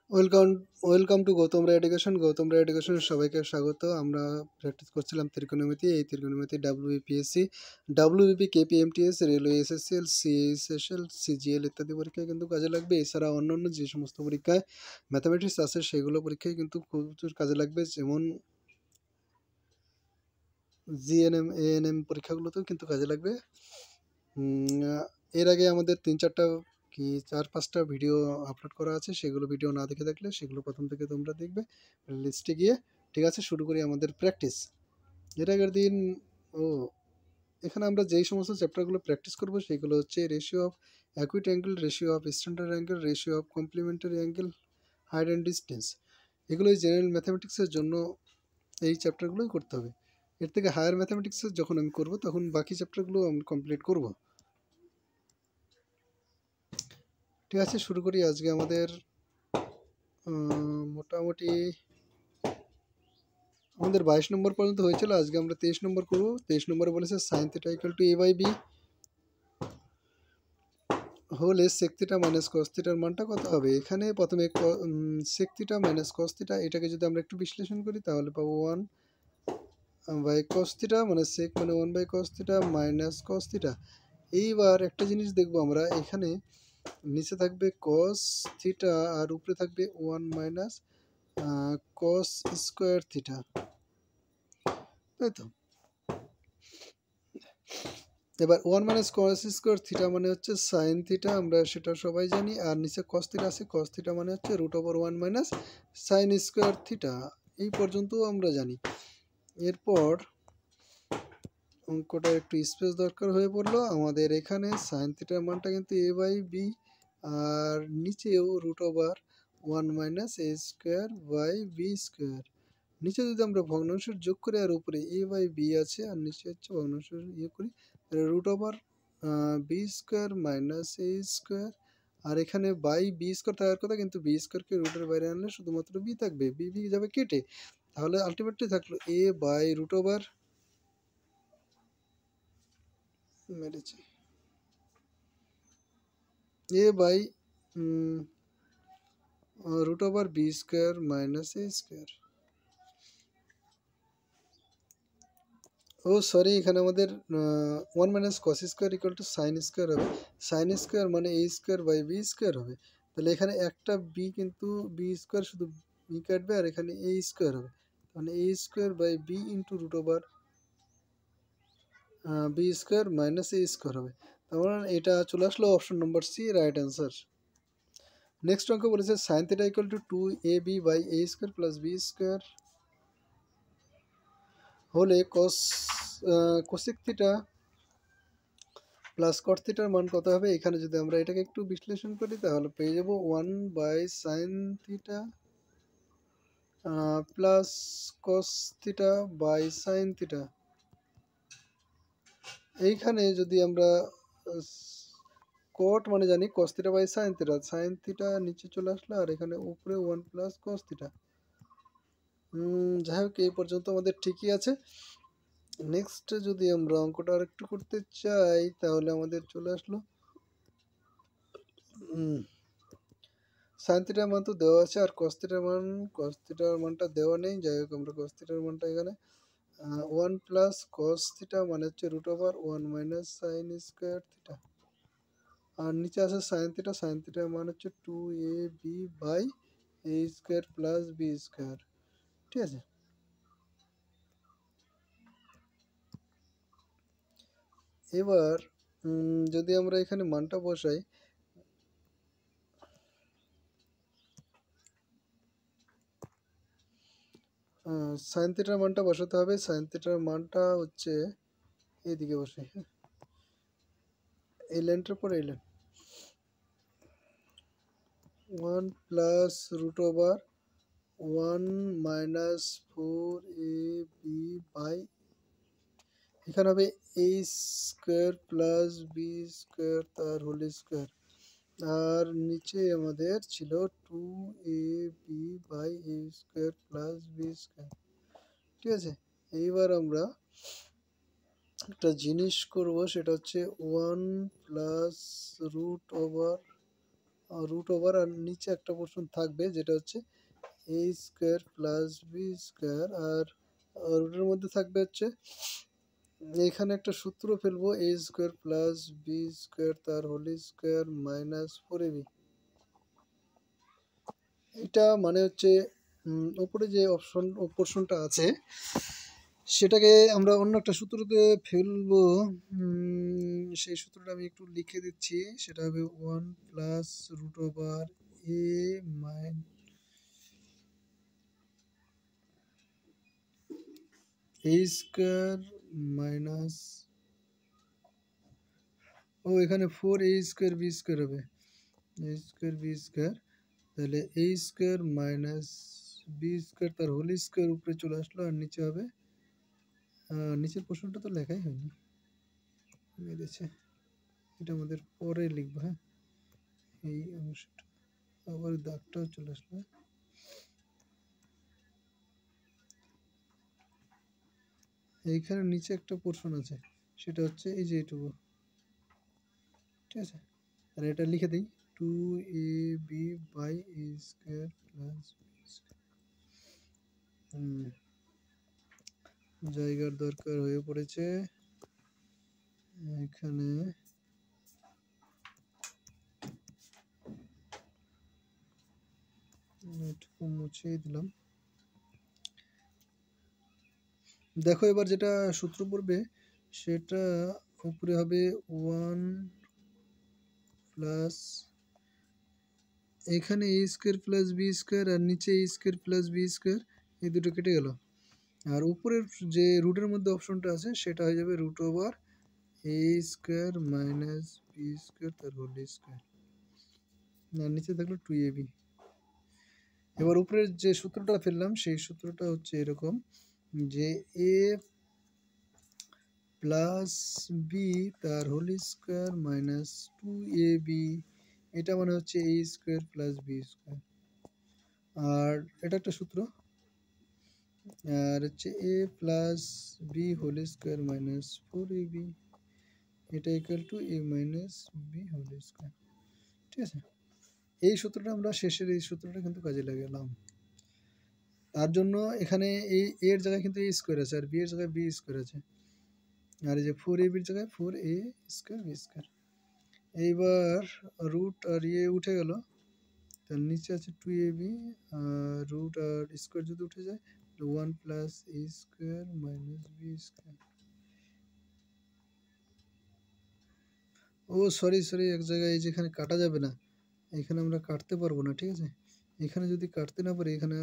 Welcome welcome to Gautam Roy education. Gautam Roy এডুকেশনের সবাইকে স্বাগত। আমরা প্র্যাকটিস করছিলাম ত্রিকোণমিতি। এই ত্রিকোণমিতি WBPSC, WBP, KPMTS, railway, SSCL, CSSL, CGL ইত্যাদি পরীক্ষায় কিন্তু কাজে লাগবে। এছাড়া অন্যান্য যে সমস্ত পরীক্ষায় ম্যাথামেটিক্স আছে সেগুলো পরীক্ষায় কিন্তু প্রচুর কাজে লাগবে, যেমন জিএনএম, এএনএম পরীক্ষাগুলোতেও কিন্তু কাজে লাগবে। এর আগে আমাদের 3-4টা কি 4-5টা ভিডিও আপলোড করা আছে, সেগুলো ভিডিও না দেখে থাকলে সেগুলো প্রথম থেকে তোমরা দেখবে লিস্টে গিয়ে। ঠিক আছে, শুরু করি আমাদের প্র্যাকটিস। এর আগের দিন ও এখানে আমরা যেই সমস্ত চ্যাপ্টারগুলো প্র্যাকটিস করব সেগুলো হচ্ছে ratio of acute angle, ratio of standard angle, ratio of complimentary angle, height and distance. এগুলো জেনারেল ম্যাথামেটিক্সের জন্য এই চ্যাপ্টারগুলোই করতে হবে। এর থেকে হায়ার ম্যাথামেটিক্সের যখন আমি করব তখন বাকি চ্যাপ্টারগুলো আমি কমপ্লিট করব। ঠিক আছে, শুরু করি। আজকে আমাদের মোটামুটি 22 নম্বর পর্যন্ত হয়েছিল। আজকে আমরা 23 নম্বর করব। 23 নম্বরে বলেছে sine theta equal two a/b হলে সেক থিটা মাইনাস কস থিটার মানটা কত হবে। এখানে প্রথমে sec theta minus cos theta, এটাকে যদি আমরা একটু বিশ্লেষণ করি তাহলে পাবো 1/cos থিটা, মানে সেক মানে 1/cos theta minus cos theta. এইবার একটা জিনিস দেখবো আমরা, এখানে নিচে থাকবে কস থিটা আর উপরে থাকবে 1 মাইনাস কস স্কোয়ার থিটা, তাই তো। এবার 1 মাইনাস কস স্কোয়ার থিটা মানে হচ্ছে সাইন থিটা, আমরা সেটা সবাই জানি। আর নিচে কস থিটা আছে, কস থিটা মানে হচ্ছে √1 মাইনাস সাইন স্কোয়ার থিটা। এই পর্যন্ত আমরা জানি। এরপর অঙ্কটা একটু স্পেস দরকার হয়ে পড়লো আমাদের। এখানে সাইন থিটার মানটা কিন্তু a/b, আর নিচেও √1 minus a square by b square. নিচে যদি আমরা ভগ্নাংশের যোগ করি আর উপরে a/b আছে আর নিচে হচ্ছে ভগ্নাংশের করি, √b square minus a square. আর এখানে বাই বি স্কোয়ার থাকার কথা, কিন্তু বি স্কোয়ারকে রুটের বাইরে আনলে শুধুমাত্র বি থাকবে, বি যাবে কেটে। তাহলে আলটিমেটলি থাকলো a/√, মেরেছে, a/√b square minus a square. ও সরি, এখানে আমাদের 1 minus cos square equal to sine square হবে। সাইন স্কোয়ার মানে a square by b square হবে। তাহলে এখানে একটা বি, কিন্তু বি স্কোয়ার শুধু বি কাটবে, আর এখানে a স্কোয়ার হবে। মানে a square by b into b square minus a square হবে। তার মানে এটা চলে আসলো option number C, right answer. Next অঙ্ক বলেছে sine theta equal to 2ab by a square plus b square হলে কোসেক থিটা প্লাস কট থিটার মান কত হবে। এখানে যদি আমরা এটাকে একটু বিশ্লেষণ করি তাহলে পেয়ে যাবো sine theta plus cos theta by sine theta. এইখানে যদি আমরা কট মানে জানি cos theta by sine theta, sine theta নিচে চলে আসলো আর এখানে উপরে 1 প্লাস কস থিটা। যাই হোক, এই পর্যন্ত আমাদের ঠিকই আছে। নেক্সট যদি আমরা অঙ্কটা আর একটু করতে চাই তাহলে আমাদের চলে আসলো সাইন থিটার মান তো দেওয়া আছে, আর কস থিটার মানটা দেওয়া নেই। যাই হোক, আমরা কস থিটার মানটা এখানে 1 প্লাস কস থিটা মানে হচ্ছে √1 মাইনাস সাইন স্কোয়ার থিটা। আর নিচে আছে সাইন থিটা, সাইন থিটার মান হচ্ছে 2ab by a square plus b square. ঠিক আছে, এবার যদি আমরা এখানে মানটা বসাই, সাইন থিটার মানটা বসাতে হবে। সাইন থিটার মানটা হচ্ছে এইদিকে বসে, হ্যাঁ, এই লাইনটার পর এই line, 1 plus √1 minus 4ab by, এখানে হবে a square plus b square তার হোল স্কোয়ার। আর নিচে আমাদের ছিল 2ab by a square plus b square. ঠিক আছে, এইবার আমরা একটা জিনিস করব, সেটা হচ্ছে 1 প্লাস √1 রুট ওভার, আর নিচে একটা পোর্শন থাকবে যেটা হচ্ছে a square plus b square, আর রুটের মধ্যে থাকবে হচ্ছে এখানে একটা সূত্র ফেলবো এ স্কোয়ার প্লাস বি স্কোয়ার তার হোল স্কোয়ার মাইনাস 4ab। এটা মানে হচ্ছে ওপরে যে পোর্শনটা আছে সেটাকে আমরা অন্য একটা সূত্রতে ফেলবো। সেই সূত্রটা আমি একটু লিখে দিচ্ছি, সেটা হবে 1 plus root over a square minus, এখানে 4a স্কোয়ার বি স্কোয়ার হবে, এ স্কোয়ার বি স্কোয়ার, তাহলে এ স্কোয়ার মাইনাস বি স্কোয়ার তার হোল স্কোয়ার উপরে চলে আসলো, আর নিচে হবে নিচের পোর্শনটা তো লেখাই হয়নি, বেড়েছে, এটা আমাদের পরে লিখবো। হ্যাঁ, এই অংশটা আবার দাগটাও চলে আসলো। এইখানে নিচে একটা পোর্শন আছে, সেটা হচ্ছে এই যে এইটুকু, ঠিক আছে। আর এটা লিখে দিই 2ab by a square plus b square. জায়গার দরকার হয়ে পড়েছে এখানে, এটুকু মুছেই দিলাম। দেখো এবার যেটা সূত্র পড়বে সেটা উপরে হবে 1 প্লাস, এখানে a square plus b square আর নিচে a square plus b square, এই দুটো কেটে গেল, আর উপরের যে রুটের মধ্যে অপশনটা আছে সেটা হয়ে যাবে root over a square minus b square তার হোল স্কোয়ার, আর নিচে থাকলো 2ab। এবার উপরের যে সূত্রটা ফেললাম সেই সূত্রটা হচ্ছে এরকম যে এ প্লাস বি তার হোল স্কোয়ার মাইনাস 2ab, এটা মানে হচ্ছে a square plus b square, আর এটা একটা সূত্র, আর হচ্ছে a plus b whole square minus 4ab, এটা equal to a minus b whole square, ঠিক আছে। এই সূত্রটা আমরা শেষের এই সূত্রটা কিন্তু কাজে লাগালাম, তার জন্য এখানে এই এর জায়গায় কিন্তু এ স্কোয়ার আছে, আর বি এর জায়গায় বি স্কোয়ার আছে, আর এই যে 4ab-র জায়গায় 4a স্কোয়ার বি স্কোয়ার। এইবার রুট আর ইয়ে উঠে গেল, তার নিচে আছে 2ab, আর রুট আর স্কোয়ার যদি উঠে যায় 1 plus a square minus b square. Sorry sorry, এক জায়গায় এই যেখানে কাটা যাবে না, এখানে আমরা কাটতে পারবো না, ঠিক আছে। এখানে যদি কাটতে না পারি, এখানে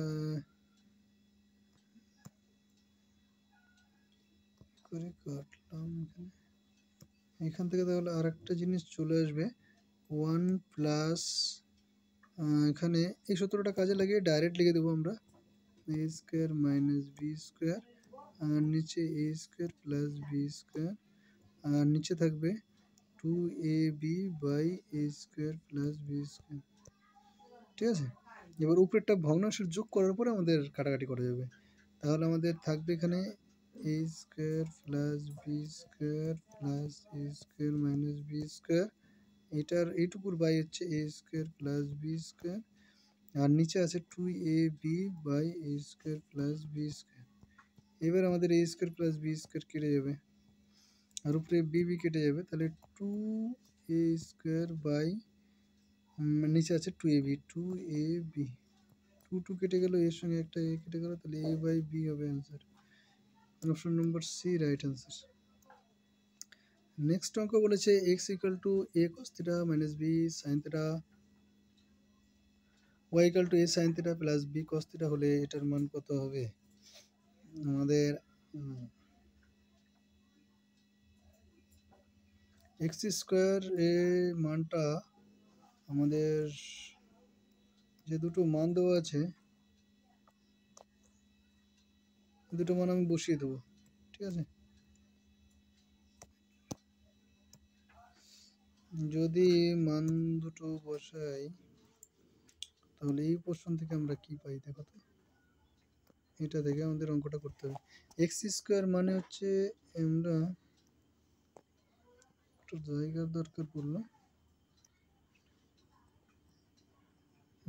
করে কাটলাম, এখান থেকে তাহলে আর একটা জিনিস চলে আসবে 1 প্লাস, এখানে এই সূত্রটা কাজে লাগিয়ে ডাইরেক্ট লিখে দেবো আমরা a square minus b square, আর নিচে a square plus b square, আর নিচে থাকবে 2ab by a square plus b square, ঠিক আছে। এবার উপরেরটা ভগ্নাংশের যোগ করার পরে আমাদের কাটাকাটি করা যাবে, তাহলে আমাদের থাকবে এখানে a square plus b square plus a square minus b square, এটার এইটুকুর বাই হচ্ছে a square plus b square, আর নিচে আছে 2ab by a square plus b square. এবার আমাদের a square plus b square কেটে যাবে, আর উপরে বি কেটে যাবে, তাহলে 2a স্কোয়ার বাই নিচে আছে 2ab, 2 কেটে গেল, এর সঙ্গে একটা এ কেটে গেল, তাহলে a বাই বি হবে answer. Option number C right answer. Next অঙ্ক বলেছে x equal to a cos theta minus b sin theta, y equal to a sin theta plus b cos theta হলে এটার মান কত হবে। আমাদের এক্স স্কোয়ার এর মানটা, আমাদের যে দুটো মান দেওয়া আছে দুটো মান আমি বসিয়ে দেবো, ঠিক আছে। যদি মান দুটো বসাই তাহলে এই পোর্শন থেকে আমরা কি পাই দেখো তো, এটা থেকে আমাদের অঙ্কটা করতে হবে। এক্স স্কোয়ার মানে হচ্ছে, আমরা একটু জায়গার দরকার পড়লো, a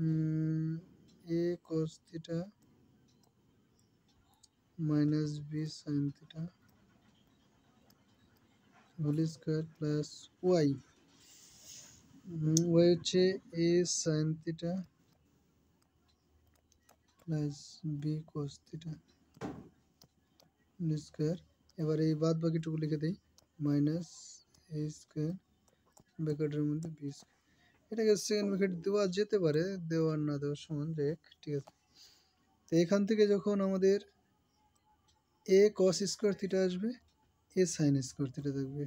cos theta minus b sine theta whole square plus y y হচ্ছে a sine theta plus b cos theta whole square. এবার এই বাদ বাকিটুকু লিখে দিই, মাইনাস এ স্কোয়ার ব্র্যাকেটের মধ্যে বি স্কোয়ার। এটাকে সেকেন্ড ব্র্যাকেট দেওয়া যেতে পারে, দেওয়ার না দেওয়ার সমান রেখ, ঠিক আছে। তো এখান থেকে যখন আমাদের এ কস স্কোয়ার থিটা আসবে, এ সাইন স্কোয়ার থিটা থাকবে,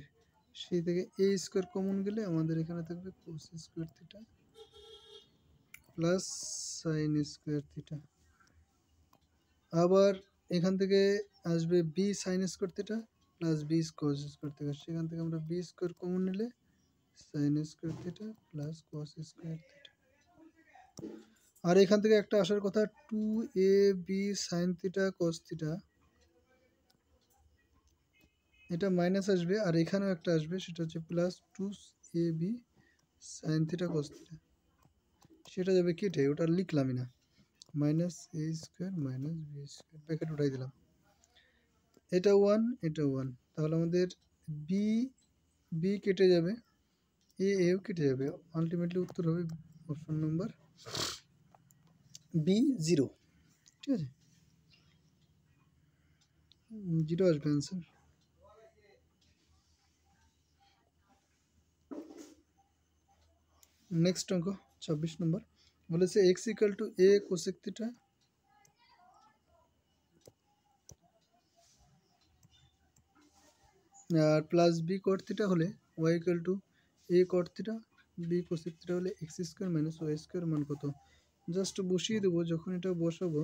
সেই থেকে এ স্কোয়ার কমন গেলে আমাদের এখানে থাকবে cos square theta plus sine square theta. আবার এখান থেকে আসবে b sine square theta plus b cos square theta, সেখান থেকে আমরা বি স্কোয়ার কমন নিলে sine square theta plus cos square theta. আর এখান থেকে একটা আসার কথা, two a b sine theta cos theta, এটা মাইনাস আসবে, আর এখানেও একটা আসবে, সেটা হচ্ছে plus two a b sine theta cos theta, সেটা যাবে কেটে, ওটা লিখলামই না, minus a square minus b square bracket উঠাই দিলাম। এটা ওয়ান, এটা ওয়ান, তাহলে আমাদের বি বি কেটে যাবে, এও কেটে যাবে, আলটিমেটলি উত্তর হবে অপশন নাম্বার বি 0, ঠিক আছে, 0 আসবে অ্যান্সার। নেক্সট অঙ্ক 26 নম্বর বলেছে x equal to a cosec theta আর প্লাস বি কট থিটা হলে y equal to a cot theta b cosec theta হলে x square minus y square মান কত। জাস্ট বসিয়ে দেবো, যখন এটা বসাবো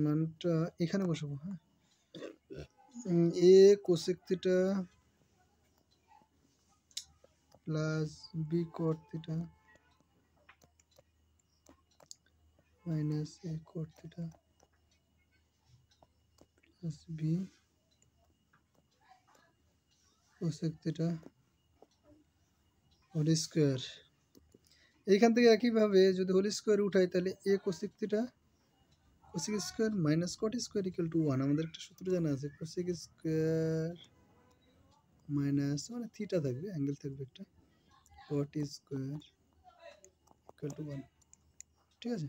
মানটা এখানে বসাবো, হ্যাঁ, a cosec theta plus b cot theta minus a cot theta plus b cosec theta whole square. এইখান থেকে একইভাবে যদি হোল স্কোয়ার উঠাই তাহলে a cosec theta cosec square minus cot square equal to 1। আমাদের একটা সূত্র জানা আছে, কোসেক স্কোয়ার মাইনাস মানে থিটা থাকবে, অ্যাঙ্গেল থাকবে একটা, কট স্কোয়ার ইকুয়াল টু 1, ঠিক আছে।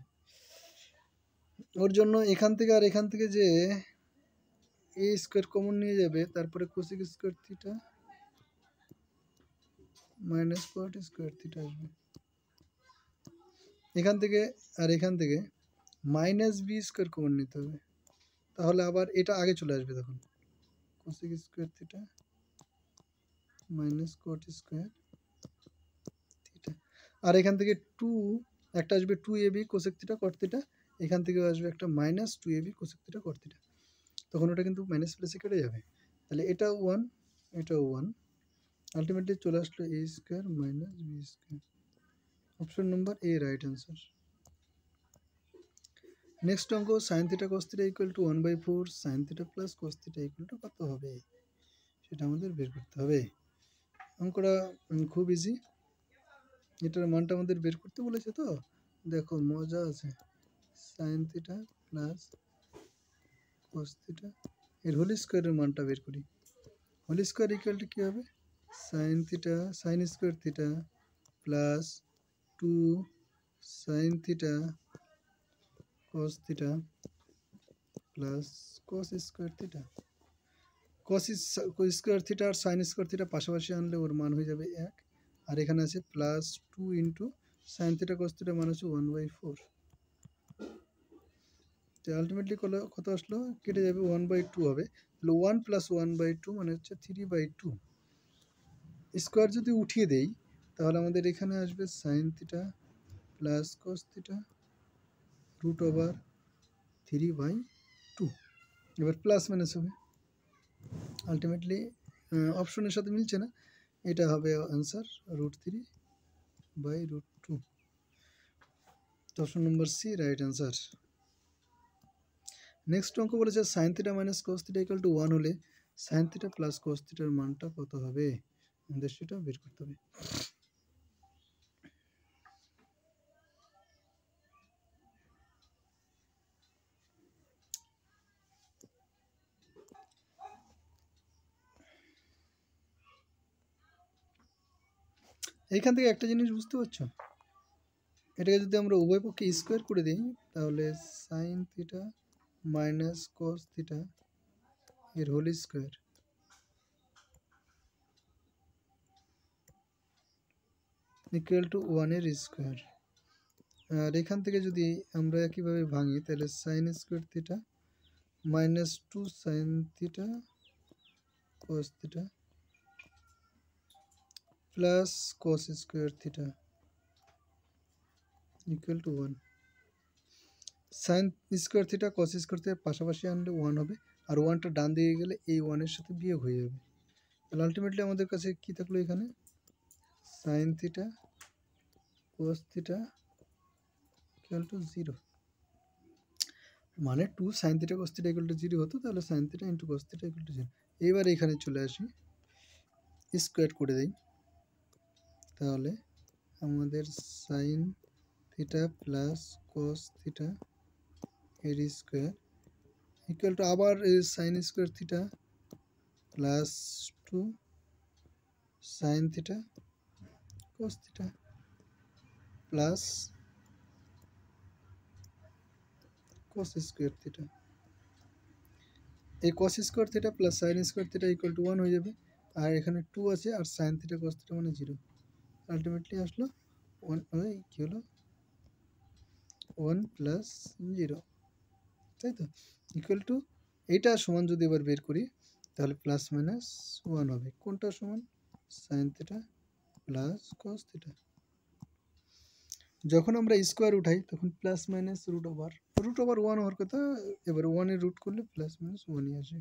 ওর জন্য এখান থেকে আর এখান থেকে যে এ স্কোয়ার কমন নিয়ে যাবে, তারপরে cosec square theta minus cot square theta আসবে। এখান থেকে আর এখান থেকে মাইনাস বি স্কোয়ার কমন নিতে হবে, তাহলে আবার এটা আগে চলে আসবে, তখন cosec square theta minus cot square theta. আর এখান থেকে টু একটা আসবে, two a b cosec theta cot theta, এখান থেকে আসবে একটা minus two a b cosec theta cot theta, তখন ওটা কিন্তু মাইনাস প্লাসে কেটে যাবে, তাহলে এটাও ওয়ান, এটাও ওয়ান, আলটিমেটলি চলে আসলো a square minus b square. Option নম্বর এ রাইট অ্যান্সার। নেক্সট অঙ্ক sine theta cos theta equal to 1/4 sine theta plus cos theta equal to কত হবে, সেটা আমাদের বের করতে হবে। অঙ্কটা খুব ইজি, এটার মানটা আমাদের বের করতে বলেছে, তো দেখো মজা আছে, sine theta plus cos theta এর হোল স্কোয়ারের মানটা বের করি। হোল স্কোয়ার ইকুয়াল টু কী হবে, sine theta sine square theta plus 2 sine theta cos theta plus cos square theta. Cos square theta আর সাইন স্কোয়ার থিটা পাশাপাশি আনলে ওর মান হয়ে যাবে 1, আর এখানে আছে plus 2 into sine theta cos theta মান হচ্ছে 1/4। তো আলটিমেটলি কত আসলো, কেটে যাবে 1/2 হবে, তাহলে 1 প্লাস 1/2 মানে হচ্ছে 3/2। স্কোয়ার যদি উঠিয়ে দেই তাহলে আমাদের এখানে আসবে sine theta plus cos theta root over 3/2, এবার প্লাস মাইনাস হবে, আলটিমেটলি অপশনের সাথে মিলছে না, এটা হবে answer √3/√2। Option number C right answer. Next অঙ্ক বলেছে sine theta minus cos theta equal to 1 হলে সাইন থিটা প্লাস কস থিটার মানটা কত হবে, আমাদের সেটা বের করতে হবে। এইখান থেকে একটা জিনিস বুঝতে পারছো, এটাকে যদি আমরা উভয় পক্ষে স্কোয়ার করে দিই তাহলে sign theta minus cos theta এর হোল স্কোয়ার ইকুয়াল টু 1 এর স্কোয়ার। আর এখান থেকে যদি আমরা একইভাবে ভাঙি তাহলে sign square theta minus 2 sine theta cos theta plus cos square theta equal to 1। Sign square theta cos square theta পাশাপাশি আনলে 1 হবে, আর 1টা ডান দিকে গেলে এই 1-এর সাথে বিয়োগ হয়ে যাবে। তাহলে আলটিমেটলি আমাদের কাছে কী থাকলো এখানে, sign theta cos theta equal two 0, মানে 2 sine theta cos theta equal two 0 হতো, তাহলে sine theta into cos theta equal two 0। এবার এখানে চলে আসি, স্কোয়ার করে দিই, তাহলে আমাদের sine theta plus cos theta এর স্কোয়ার ইকুয়াল টু আবার sine square theta plus 2 sine theta cos theta plus cos square theta. এই cos square theta plus sine square theta equal to 1 হয়ে যাবে, আর এখানে 2 আছে, আর সাইন থিটা কস থিটা মানে 0। আলটিমেটলি আসলো 1, কী হলো 1 প্লাস 0, তাই তো, ইকুয়াল টু এইটা সমান যদি এবার বের করি তাহলে প্লাস মাইনাস 1 হবে। কোনটা সমান, sign theta plus cos theta. যখন আমরা স্কোয়ার উঠাই তখন প্লাস মাইনাস রুট ওভার 1 হওয়ার কথা, এবার 1-এর রুট করলে প্লাস মাইনাস 1ই আসে।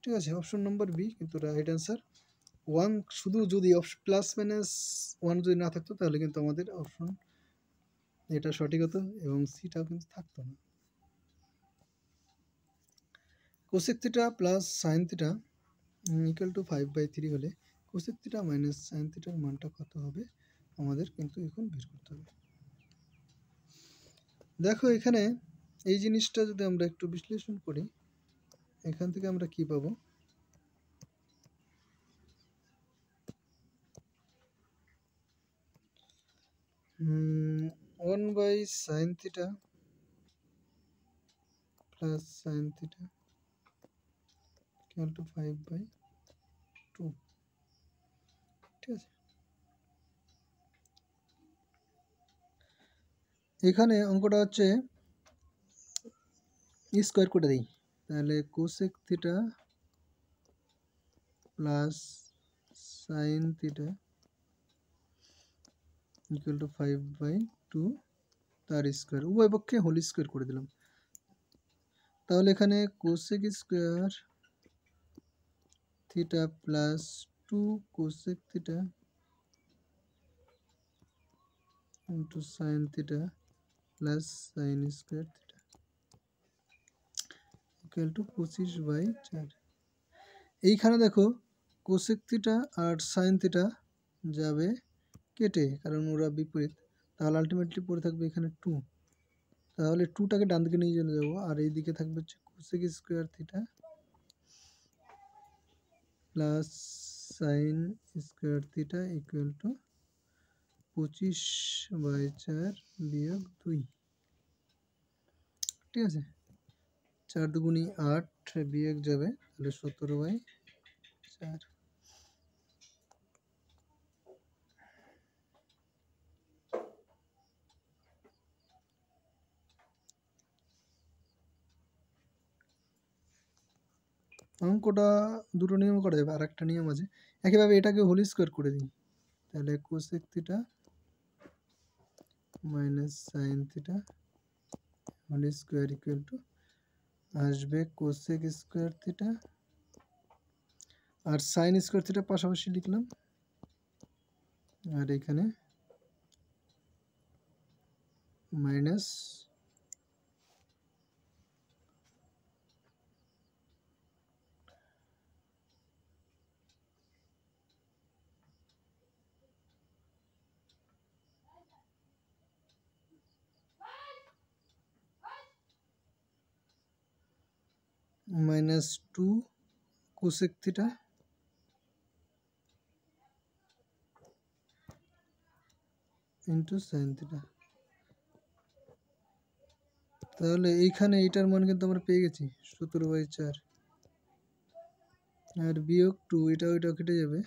ঠিক আছে, অপশন নম্বর বি কিন্তু রাইট অ্যান্সার। 1 শুধু যদি প্লাস মাইনাস 1 যদি না থাকতো তাহলে কিন্তু আমাদের অপশন এটা সঠিক হতো এবং সিটাও কিন্তু থাকতো না। Cosec theta plus sine theta equal two 5/3 হলে কোসেক থিটা মাইনাস সাইন থিটার মানটা কত হবে আমাদের কিন্তু এখন বের করতে হবে। দেখো এখানে এই জিনিসটা যদি আমরা একটু বিশ্লেষণ করি, এখান থেকে আমরা কি পাবো, one by sine theta plus sine theta equal to 5/2। ঠিক আছে, এখানে অঙ্কটা হচ্ছে স্কোয়ার করে দিই, তাহলে cosec theta plus sine theta equal to 5/2 তার স্কোয়ার, উভয় পক্ষে হোল স্কোয়ার করে দিলাম। তাহলে এখানে cosec square theta plus 2 cosec theta into sine theta plus sine square theta equal two 25/4। এইখানে দেখো কোসেক থিটা আর সাইন থিটা যাবে কেটে, কারণ ওরা বিপরীত, তাহলে আলটিমেটলি পড়ে থাকবে এখানে 2। তাহলে 2টাকে ডান দিকে নিয়ে চলে যাবো, আর এই দিকে থাকবে হচ্ছে cosec square theta plus sine square theta equal two 25/4 বিয়োগ 2। ঠিক আছে, 4 দুগুণি 8 বিয়োগ যাবে, তাহলে 17/4। অঙ্কটা দুটো নিয়ম করা যাবে, আর একটা নিয়ম আছে, একইভাবে এটাকে হোল স্কোয়ার করে দিই, তাহলে cosec theta minus sine theta whole square equal to আসবে কোসেক স্কোয়ার থিটা আর সাইন স্কোয়ার থিটা পাশাপাশি লিখলাম, আর এখানে minus -2 cosec theta into sine theta. তাহলে এইখানে এইটার মান কিন্তু আমরা পেয়ে গেছি 17/4, আর বিয়োগ 2, এটা ওইটা কেটে যাবে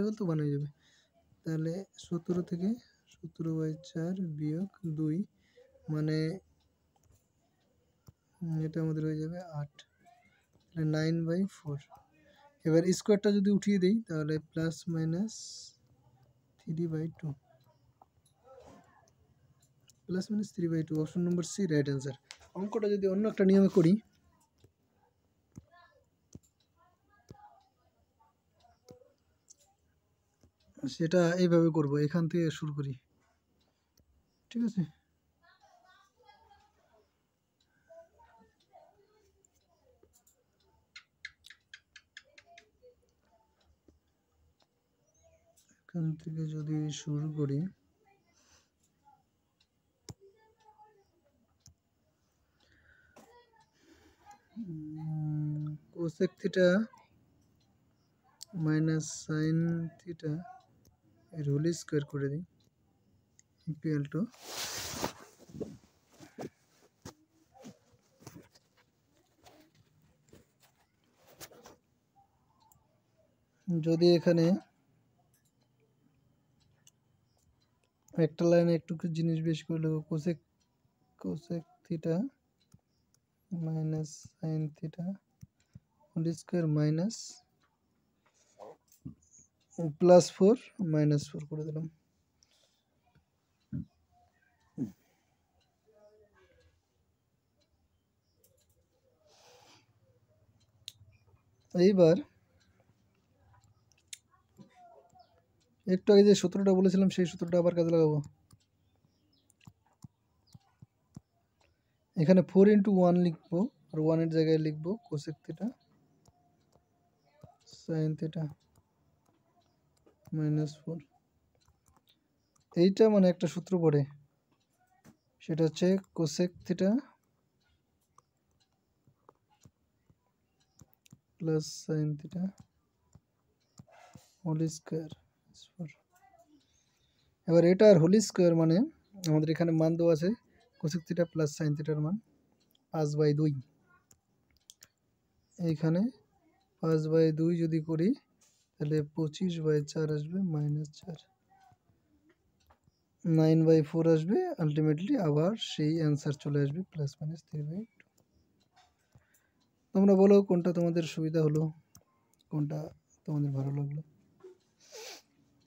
বলতে 1 হয়ে যাবে। তাহলে 17 থেকে 17/4 বিয়োগ 2 মানে এটা আমাদের হয়ে যাবে 8, তাহলে 9/4। এবার স্কোয়ারটা যদি উঠিয়ে দিই তাহলে plus minus 3/2, plus minus 3/2, option number C right answer. অঙ্কটা যদি অন্য একটা নিয়মে করি, সেটা এইভাবে করব, এখান থেকে শুরু করি, ঠিক আছে। এখান থেকে যদি শুরু করি, cosec theta minus sine theta এর হোল স্কোয়ার করে দিই ইকুয়াল টু, যদি এখানে একটা লাইনে একটু জিনিস বেশি করলে cosec theta minus sine theta whole square minus +4 -4 করে দিলাম। এইবার একটু আগে যে সূত্রটা বলেছিলাম সেই সূত্রটা আবার কাজে লাগাবো। এখানে 4 × 1 লিখবো, আর 1 এর জায়গায় লিখবো কোসেক থিটা সাইন থিটা -4। এইটা মানে একটা সূত্র পড়ে, সেটা হচ্ছে cosec theta plus sine theta whole square. এবার এটা আর হোল স্কোয়ার মানে আমাদের এখানে মান দেওয়া আছে কোসেক থিটা প্লাস সাইন থিটার মান 5/2। এইখানে 5/2 যদি করি তাহলে 25/4 আসবে -4, 9/4 আসবে, আলটিমেটলি আবার সেই অ্যান্সার চলে আসবে +-3/2। তোমরা বলো কোনটা তোমাদের সুবিধা হলো, কোনটা তোমাদের ভালো লাগলো।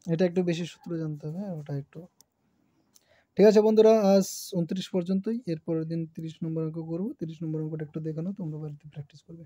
এটা একটু বেশি সূত্র জানতে হবে, ওটা একটু। ঠিক আছে বন্ধুরা, আজ 29 পর্যন্তই। এরপরের দিন 30 নম্বর অঙ্ক করবো। 30 নম্বর অঙ্কটা একটু দেখানো, তোমরা বাড়িতে প্র্যাকটিস করবে।